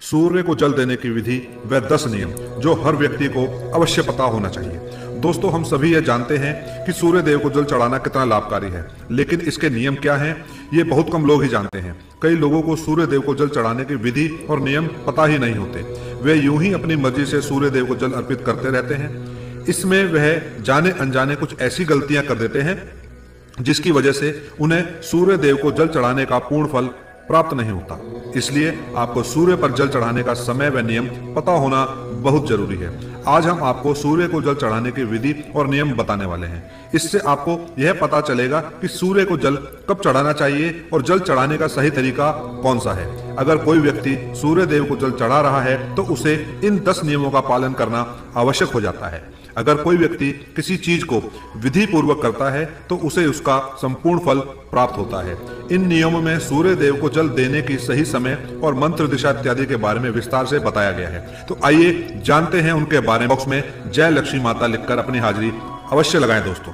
सूर्य को जल देने की विधि व 10 नियम जो हर व्यक्ति को अवश्य पता होना चाहिए। दोस्तों, हम सभी ये जानते हैं कि सूर्य देव को जल चढ़ाना कितना लाभकारी है, लेकिन इसके नियम क्या हैं ये बहुत कम लोग ही जानते हैं। कई लोगों को सूर्य देव को जल चढ़ाने की विधि और नियम पता ही नहीं होते। वे यूं ही अपनी मर्जी से सूर्य देव को जल अर्पित करते रहते हैं। इसमें वह जाने अनजाने कुछ ऐसी गलतियां कर देते हैं जिसकी वजह से उन्हें सूर्य देव को जल चढ़ाने का पूर्ण फल प्राप्त नहीं होता। इसलिए आपको सूर्य पर जल चढ़ाने का समय व नियम पता होना बहुत जरूरी है। आज हम आपको सूर्य को जल चढ़ाने की विधि और नियम बताने वाले हैं। इससे आपको यह पता चलेगा कि सूर्य को जल कब चढ़ाना चाहिए और जल चढ़ाने का सही तरीका कौन सा है। अगर कोई व्यक्ति सूर्य देव को जल चढ़ा रहा है तो उसे इन 10 नियमों का पालन करना आवश्यक हो जाता है। अगर कोई व्यक्ति किसी चीज को विधि पूर्वक करता है तो उसे उसका संपूर्ण फल प्राप्त होता है। इन नियमों में सूर्य देव को जल देने की सही समय और मंत्र दिशा इत्यादि के बारे में विस्तार से बताया गया है। तो आइए जानते हैं उनके बारे में। बॉक्स में जय लक्ष्मी माता लिखकर अपनी हाजिरी अवश्य लगाएं दोस्तों।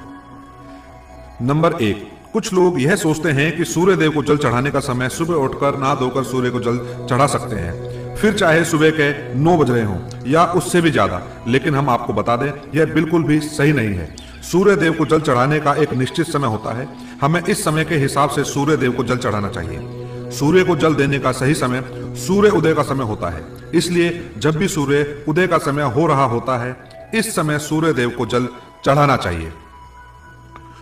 नंबर 1, कुछ लोग यह सोचते हैं कि सूर्य देव को जल चढ़ाने का समय सुबह उठकर नहा धोकर सूर्य को जल चढ़ा सकते हैं, फिर चाहे सुबह के 9 बज रहे हों या उससे भी ज्यादा। लेकिन हम आपको बता दें यह बिल्कुल भी सही नहीं है। सूर्य देव को जल चढ़ाने का एक निश्चित समय होता है। हमें इस समय के हिसाब से सूर्य देव को जल चढ़ाना चाहिए। सूर्य को जल देने का सही समय सूर्य उदय का समय होता है। इसलिए जब भी सूर्य उदय का समय हो रहा होता है इस समय सूर्य देव को जल चढ़ाना चाहिए।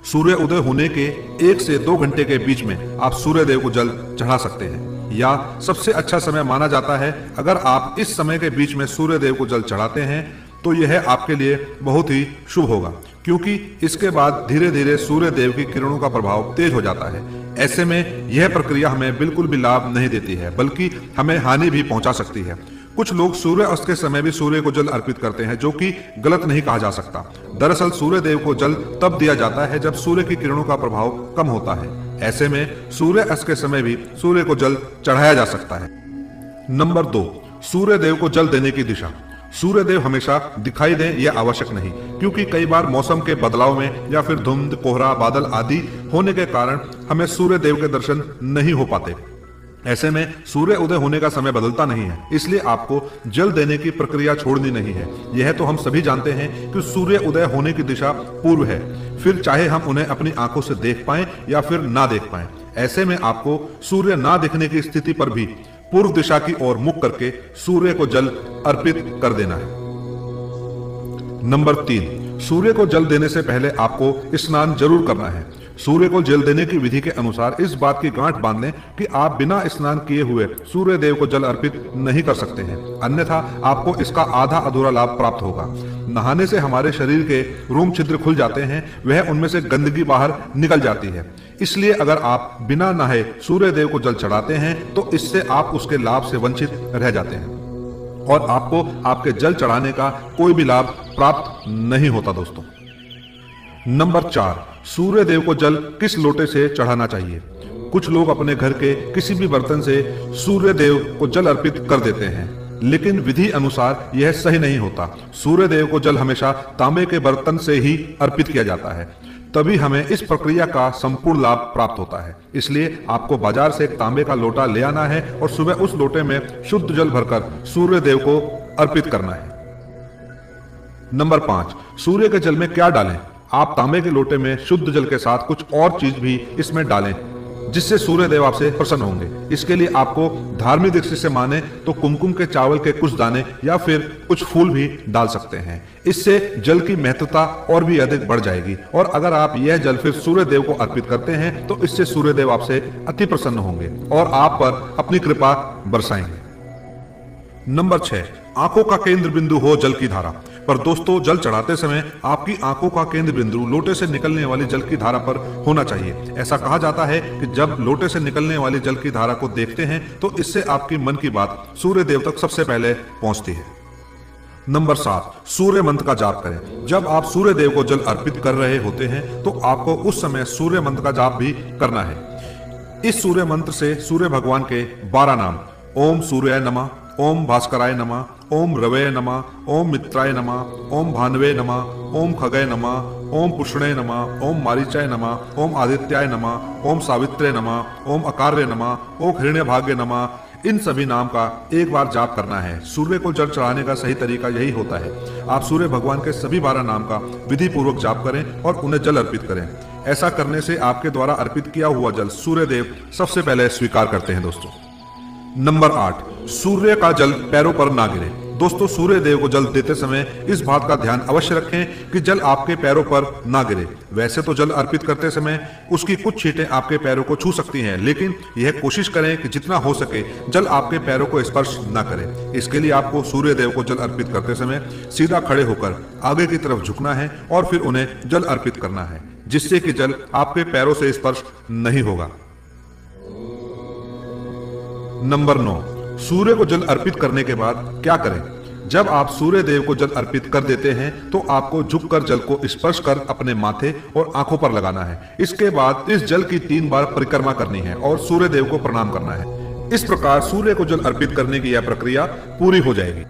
सूर्य उदय होने के 1 से 2 घंटे के बीच में आप सूर्य देव को जल चढ़ा सकते हैं, या सबसे अच्छा समय माना जाता है अगर आप इस समय के बीच में सूर्य देव को जल चढ़ाते हैं तो यह आपके लिए बहुत ही शुभ होगा, क्योंकि इसके बाद धीरे धीरे सूर्य देव की किरणों का प्रभाव तेज हो जाता है। ऐसे में यह प्रक्रिया हमें बिल्कुल भी लाभ नहीं देती है, बल्कि हमें हानि भी पहुंचा सकती है। कुछ लोग सूर्य अस्त के समय भी सूर्य को जल अर्पित करते हैं, जो कि गलत नहीं कहा जा सकता। दरअसल सूर्य देव को जल तब दिया जाता है जब सूर्य की किरणों का प्रभाव कम होता है। ऐसे में सूर्य अस्त के समय भी सूर्य को जल चढ़ाया जा सकता है। नंबर 2, सूर्य देव को जल देने की दिशा। सूर्य देव हमेशा दिखाई दें यह आवश्यक नहीं, क्योंकि कई बार मौसम के बदलाव में या फिर धुंध, कोहरा, बादल आदि होने के कारण हमें सूर्य देव के दर्शन नहीं हो पाते। ऐसे में सूर्य उदय होने का समय बदलता नहीं है, इसलिए आपको जल देने की प्रक्रिया छोड़नी नहीं है। यह तो हम सभी जानते हैं कि सूर्य उदय होने की दिशा पूर्व है, फिर चाहे हम उन्हें अपनी आंखों से देख पाएं या फिर ना देख पाएं। ऐसे में आपको सूर्य ना दिखने की स्थिति पर भी पूर्व दिशा की ओर मुख करके सूर्य को जल अर्पित कर देना है। नंबर 3, सूर्य को जल देने से पहले आपको स्नान जरूर करना है। सूर्य को जल देने की विधि के अनुसार इस बात की गांठ बांध लें कि आप बिना स्नान किए हुए सूर्य देव को जल अर्पित नहीं कर सकते हैं, अन्यथा आपको इसका आधा अधूरा लाभ प्राप्त होगा। नहाने से हमारे शरीर के रोम छिद्र खुल जाते हैं, वह उनमें से गंदगी बाहर निकल जाती है। इसलिए अगर आप बिना नहाए सूर्य देव को जल चढ़ाते हैं तो इससे आप उसके लाभ से वंचित रह जाते हैं और आपको आपके जल चढ़ाने का कोई भी लाभ प्राप्त नहीं होता दोस्तों। नंबर 4, सूर्य देव को जल किस लोटे से चढ़ाना चाहिए। कुछ लोग अपने घर के किसी भी बर्तन से सूर्य देव को जल अर्पित कर देते हैं, लेकिन विधि अनुसार यह सही नहीं होता। सूर्य देव को जल हमेशा तांबे के बर्तन से ही अर्पित किया जाता है, तभी हमें इस प्रक्रिया का संपूर्ण लाभ प्राप्त होता है। इसलिए आपको बाजार से एक तांबे का लोटा ले आना है और सुबह उस लोटे में शुद्ध जल भरकर सूर्य देव को अर्पित करना है। नंबर 5, सूर्य के जल में क्या डालें। आप तांबे के लोटे में शुद्ध जल के साथ कुछ और चीज भी इसमें डालें जिससे सूर्य देव आपसे प्रसन्न होंगे। इसके लिए आपको धार्मिक दृष्टि से माने तो कुमकुम के चावल के कुछ दाने या फिर कुछ फूल भी डाल सकते हैं। इससे जल की महत्वता और भी अधिक बढ़ जाएगी और अगर आप यह जल फिर सूर्य देव को अर्पित करते हैं तो इससे सूर्य देव आपसे अति प्रसन्न होंगे और आप पर अपनी कृपा बरसाएंगे। नंबर 6, आंखों का केंद्र बिंदु हो जल की धारा। पर दोस्तों, जल चढ़ाते समय आपकी आंखों का केंद्र बिंदु लोटे से निकलने वाली जल की धारा पर होना चाहिए। ऐसा कहा जाता है कि जब लोटे से निकलने वाली जल की धारा को देखते हैं तो इससे आपकी मन की बात सूर्य देव तक सबसे पहले पहुंचती है। नंबर 7, सूर्य मंत्र का जाप करें। जब आप सूर्य देव को जल अर्पित कर रहे होते हैं तो आपको उस समय सूर्य मंत्र का जाप भी करना है। इस सूर्य मंत्र से सूर्य भगवान के 12 नाम, ओम सूर्याय नमः, ओम भास्कराय नमः, ओम रवये नमः, ओम मित्राय नमः, ओम भानवे नमः, ओम खगय नमः, ओम पुष्णे नमः, ओम मारीचाय नमः, ओम आदित्याय नमः, ओम सावित्रे नमः, ओम अकार्य नमः, ओम हिरण्यभाग्य नमः, इन सभी नाम का एक बार जाप करना है। सूर्य को जल चढ़ाने का सही तरीका यही होता है। आप सूर्य भगवान के सभी 12 नाम का विधि पूर्वक जाप करें और उन्हें जल अर्पित करें। ऐसा करने से आपके द्वारा अर्पित किया हुआ जल सूर्य देव सबसे पहले स्वीकार करते हैं। दोस्तों नंबर 8, सूर्य का जल पैरों पर ना गिरे। दोस्तों सूर्य देव को जल देते समय इस बात का ध्यान अवश्य रखें कि जल आपके पैरों पर ना गिरे। वैसे तो जल अर्पित करते समय उसकी कुछ छींटें आपके पैरों को छू सकती हैं, लेकिन यह कोशिश करें कि जितना हो सके जल आपके पैरों को स्पर्श ना करे। इसके लिए आपको सूर्य देव को जल अर्पित करते समय सीधा खड़े होकर आगे की तरफ झुकना है और फिर उन्हें जल अर्पित करना है, जिससे कि जल आपके पैरों से स्पर्श नहीं होगा। नंबर 9, सूर्य को जल अर्पित करने के बाद क्या करें। जब आप सूर्य देव को जल अर्पित कर देते हैं तो आपको झुककर जल को स्पर्श कर अपने माथे और आंखों पर लगाना है। इसके बाद इस जल की 3 बार परिक्रमा करनी है और सूर्य देव को प्रणाम करना है। इस प्रकार सूर्य को जल अर्पित करने की यह प्रक्रिया पूरी हो जाएगी।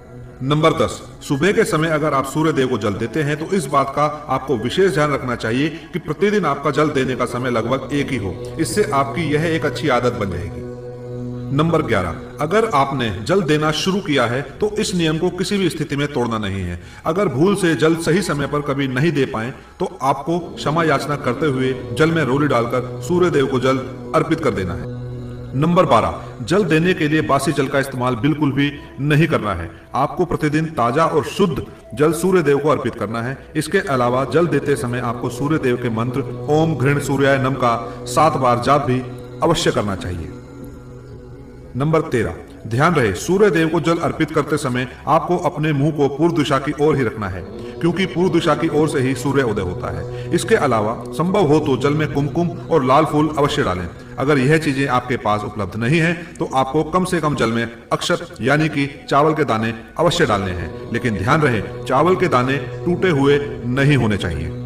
नंबर 10, सुबह के समय अगर आप सूर्य देव को जल देते हैं तो इस बात का आपको विशेष ध्यान रखना चाहिए कि प्रतिदिन आपका जल देने का समय लगभग एक ही हो। इससे आपकी यह एक अच्छी आदत बन जाएगी। नंबर 11, अगर आपने जल देना शुरू किया है तो इस नियम को किसी भी स्थिति में तोड़ना नहीं है। अगर भूल से जल सही समय पर कभी नहीं दे पाए तो आपको क्षमा याचना करते हुए जल में रोली डालकर सूर्य देव को जल अर्पित कर देना है। नंबर 12, जल देने के लिए बासी जल का इस्तेमाल बिल्कुल भी नहीं करना है। आपको प्रतिदिन ताजा और शुद्ध जल सूर्य देव को अर्पित करना है। इसके अलावा जल देते समय आपको सूर्य देव के मंत्र ओम घृण सूर्याय नमः का 7 बार जाप भी अवश्य करना चाहिए। नंबर 13, ध्यान रहे सूर्य देव को जल अर्पित करते समय आपको अपने मुंह को पूर्व दिशा की ओर ही रखना है, क्योंकि पूर्व दिशा की ओर से ही सूर्य उदय होता है। इसके अलावा संभव हो तो जल में कुमकुम और लाल फूल अवश्य डालें। अगर यह चीजें आपके पास उपलब्ध नहीं है तो आपको कम से कम जल में अक्षत यानी कि चावल के दाने अवश्य डालने हैं, लेकिन ध्यान रहे चावल के दाने टूटे हुए नहीं होने चाहिए।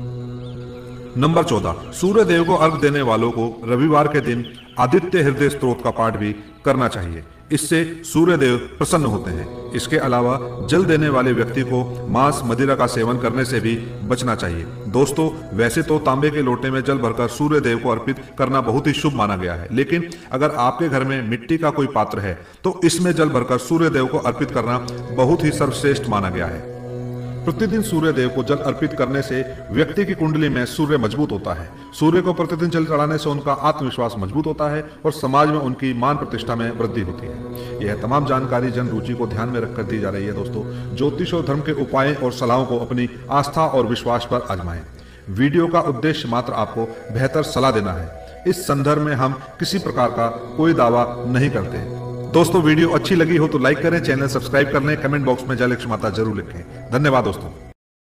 नंबर 14, सूर्य देव को अर्घ देने वालों को रविवार के दिन आदित्य हृदय स्तोत्र का पाठ भी करना चाहिए। इससे सूर्य देव प्रसन्न होते हैं। इसके अलावा जल देने वाले व्यक्ति को मांस मदिरा का सेवन करने से भी बचना चाहिए। दोस्तों वैसे तो तांबे के लोटे में जल भरकर सूर्य देव को अर्पित करना बहुत ही शुभ माना गया है, लेकिन अगर आपके घर में मिट्टी का कोई पात्र है तो इसमें जल भरकर सूर्य देव को अर्पित करना बहुत ही सर्वश्रेष्ठ माना गया है। प्रतिदिन सूर्य देव को जल अर्पित करने से व्यक्ति की कुंडली में सूर्य मजबूत होता है। सूर्य को प्रतिदिन जल चढ़ाने से उनका आत्मविश्वास मजबूत होता है और समाज में उनकी मान प्रतिष्ठा में वृद्धि होती है। यह तमाम जानकारी जन रुचि को ध्यान में रखकर दी जा रही है। दोस्तों ज्योतिष और धर्म के उपाय और सलाहों को अपनी आस्था और विश्वास पर आजमाएं। वीडियो का उद्देश्य मात्र आपको बेहतर सलाह देना है। इस संदर्भ में हम किसी प्रकार का कोई दावा नहीं करते। दोस्तों वीडियो अच्छी लगी हो तो लाइक करें, चैनल सब्सक्राइब कर लें, कमेंट बॉक्स में जय लक्ष्मी माता जरूर लिखें। धन्यवाद दोस्तों।